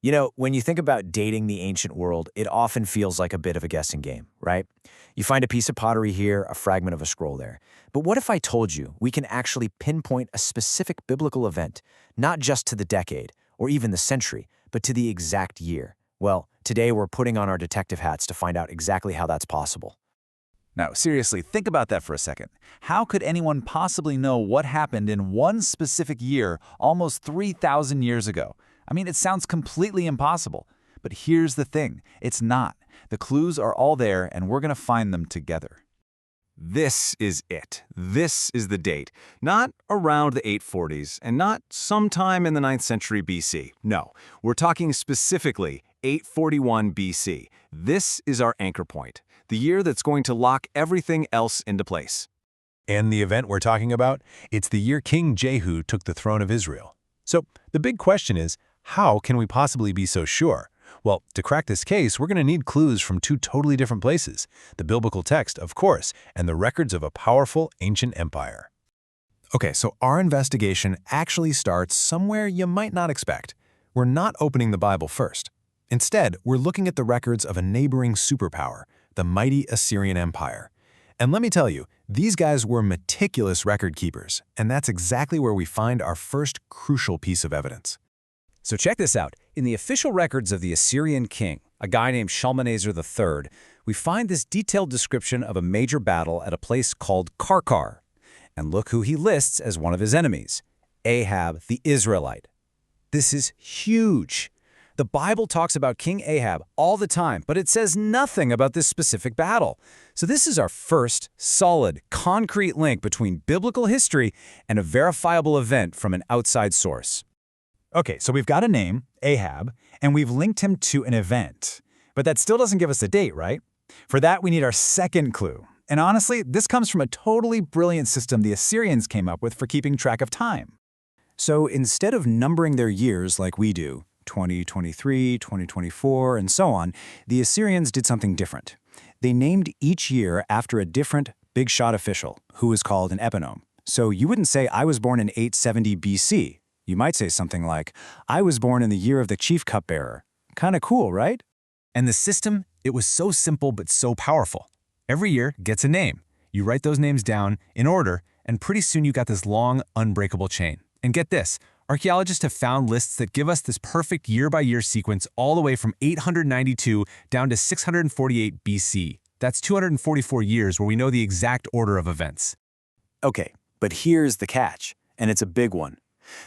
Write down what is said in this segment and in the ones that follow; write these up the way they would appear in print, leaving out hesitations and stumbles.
You know, when you think about dating the ancient world, it often feels like a bit of a guessing game, right? You find a piece of pottery here, a fragment of a scroll there. But what if I told you we can actually pinpoint a specific biblical event, not just to the decade or even the century, but to the exact year? Well, today we're putting on our detective hats to find out exactly how that's possible. Now, seriously, think about that for a second. How could anyone possibly know what happened in one specific year almost 3,000 years ago? I mean, it sounds completely impossible. But here's the thing, it's not. The clues are all there, and we're going to find them together. This is it. This is the date. Not around the 840s, and not sometime in the 9th century BC. No, we're talking specifically 841 BC. This is our anchor point, the year that's going to lock everything else into place. And the event we're talking about? It's the year King Jehu took the throne of Israel. So the big question is, how can we possibly be so sure? Well, to crack this case, we're going to need clues from two totally different places. The biblical text, of course, and the records of a powerful ancient empire. Okay, so our investigation actually starts somewhere you might not expect. We're not opening the Bible first. Instead, we're looking at the records of a neighboring superpower, the mighty Assyrian Empire. And let me tell you, these guys were meticulous record keepers, and that's exactly where we find our first crucial piece of evidence. So check this out. In the official records of the Assyrian king, a guy named Shalmaneser III, we find this detailed description of a major battle at a place called Karkar. And look who he lists as one of his enemies, Ahab the Israelite. This is huge. The Bible talks about King Ahab all the time, but it says nothing about this specific battle. So this is our first solid, concrete link between biblical history and a verifiable event from an outside source. Okay, so we've got a name, Ahab, and we've linked him to an event. But that still doesn't give us a date, right? For that, we need our second clue. And honestly, this comes from a totally brilliant system the Assyrians came up with for keeping track of time. So instead of numbering their years like we do, 2023, 2024, and so on, the Assyrians did something different. They named each year after a different big shot official, who was called an eponym. So you wouldn't say, I was born in 870 BC. You might say something like, I was born in the year of the chief cupbearer. Kinda cool, right? And the system, it was so simple but so powerful. Every year gets a name. You write those names down in order, and pretty soon you got this long, unbreakable chain. And get this, archaeologists have found lists that give us this perfect year-by-year sequence all the way from 892 down to 648 BC. That's 244 years where we know the exact order of events. Okay, but here's the catch, and it's a big one.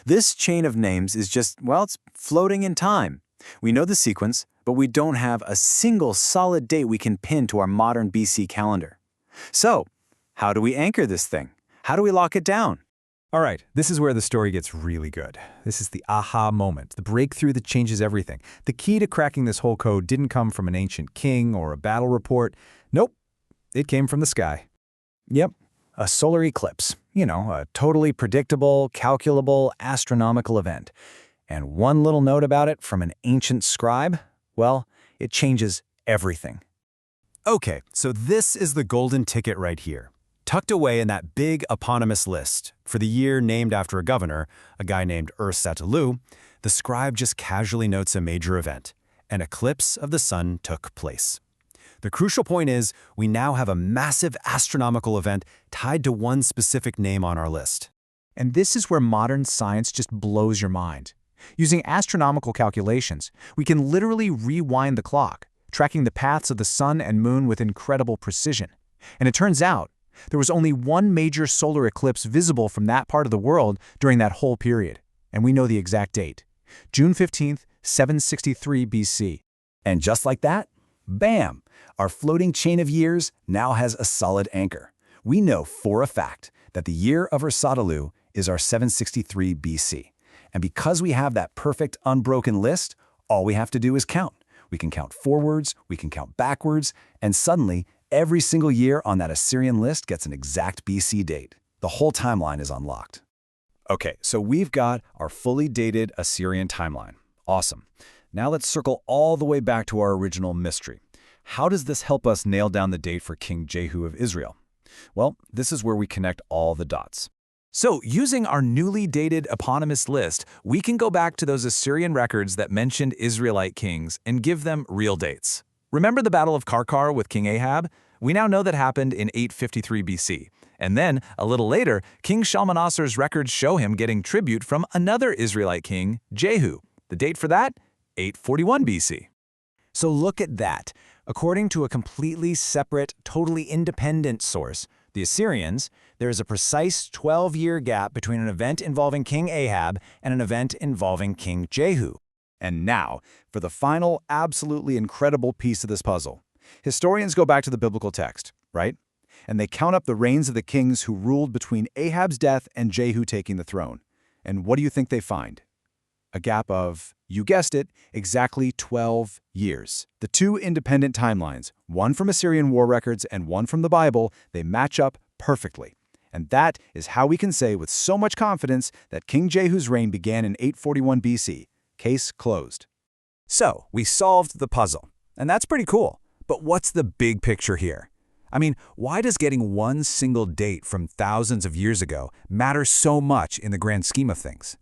This chain of names is just, well, it's floating in time. We know the sequence, but we don't have a single solid date we can pin to our modern BC calendar. So, how do we anchor this thing? How do we lock it down? All right, this is where the story gets really good. This is the aha moment, the breakthrough that changes everything. The key to cracking this whole code didn't come from an ancient king or a battle report. Nope, it came from the sky. Yep, a solar eclipse. You know, a totally predictable, calculable, astronomical event. And one little note about it from an ancient scribe, well, it changes everything. Okay, so this is the golden ticket right here. Tucked away in that big eponymous list, for the year named after a governor, a guy named Ur-Satalu, the scribe just casually notes a major event. An eclipse of the sun took place. The crucial point is, we now have a massive astronomical event tied to one specific name on our list. And this is where modern science just blows your mind. Using astronomical calculations, we can literally rewind the clock, tracking the paths of the sun and moon with incredible precision. And it turns out, there was only one major solar eclipse visible from that part of the world during that whole period. And we know the exact date, June 15th, 763 BC. And just like that, bam! Our floating chain of years now has a solid anchor. We know for a fact that the year of Ur-Satalu is our 763 BC. And because we have that perfect unbroken list, all we have to do is count. We can count forwards, we can count backwards, and suddenly, every single year on that Assyrian list gets an exact BC date. The whole timeline is unlocked. Okay, so we've got our fully dated Assyrian timeline. Awesome. Now let's circle all the way back to our original mystery. How does this help us nail down the date for King Jehu of Israel? Well, this is where we connect all the dots. So, using our newly dated eponymous list, we can go back to those Assyrian records that mentioned Israelite kings and give them real dates. Remember the Battle of Karkar with King Ahab? We now know that happened in 853 BC. And then, a little later, King Shalmaneser's records show him getting tribute from another Israelite king, Jehu. The date for that? 841 BC. So look at that. According to a completely separate, totally independent source, the Assyrians, there is a precise 12-year gap between an event involving King Ahab and an event involving King Jehu. And now, for the final, absolutely incredible piece of this puzzle. Historians go back to the biblical text, right? And they count up the reigns of the kings who ruled between Ahab's death and Jehu taking the throne. And what do you think they find? A gap of, you guessed it, exactly 12 years. The two independent timelines, one from Assyrian war records and one from the Bible, they match up perfectly. And that is how we can say with so much confidence that King Jehu's reign began in 841 BC. Case closed. So, we solved the puzzle. And that's pretty cool. But what's the big picture here? I mean, why does getting one single date from thousands of years ago matter so much in the grand scheme of things?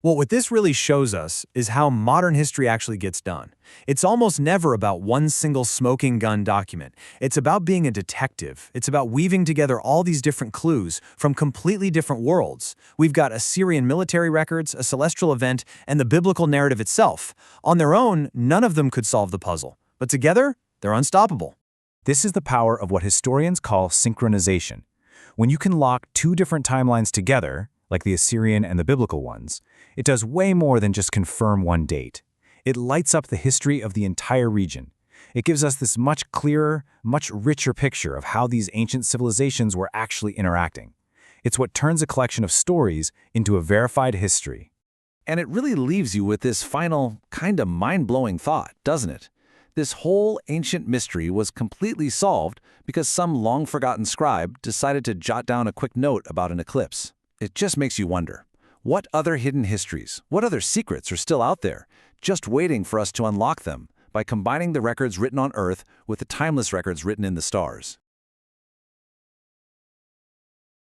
Well, what this really shows us is how modern history actually gets done. It's almost never about one single smoking gun document. It's about being a detective. It's about weaving together all these different clues from completely different worlds. We've got Assyrian military records, a celestial event, and the biblical narrative itself. On their own, none of them could solve the puzzle. But together, they're unstoppable. This is the power of what historians call synchronization. When you can lock two different timelines together, like the Assyrian and the biblical ones, it does way more than just confirm one date. It lights up the history of the entire region. It gives us this much clearer, much richer picture of how these ancient civilizations were actually interacting. It's what turns a collection of stories into a verified history. And it really leaves you with this final, kind of mind-blowing thought, doesn't it? This whole ancient mystery was completely solved because some long-forgotten scribe decided to jot down a quick note about an eclipse. It just makes you wonder, what other hidden histories, what other secrets are still out there, just waiting for us to unlock them by combining the records written on Earth with the timeless records written in the stars?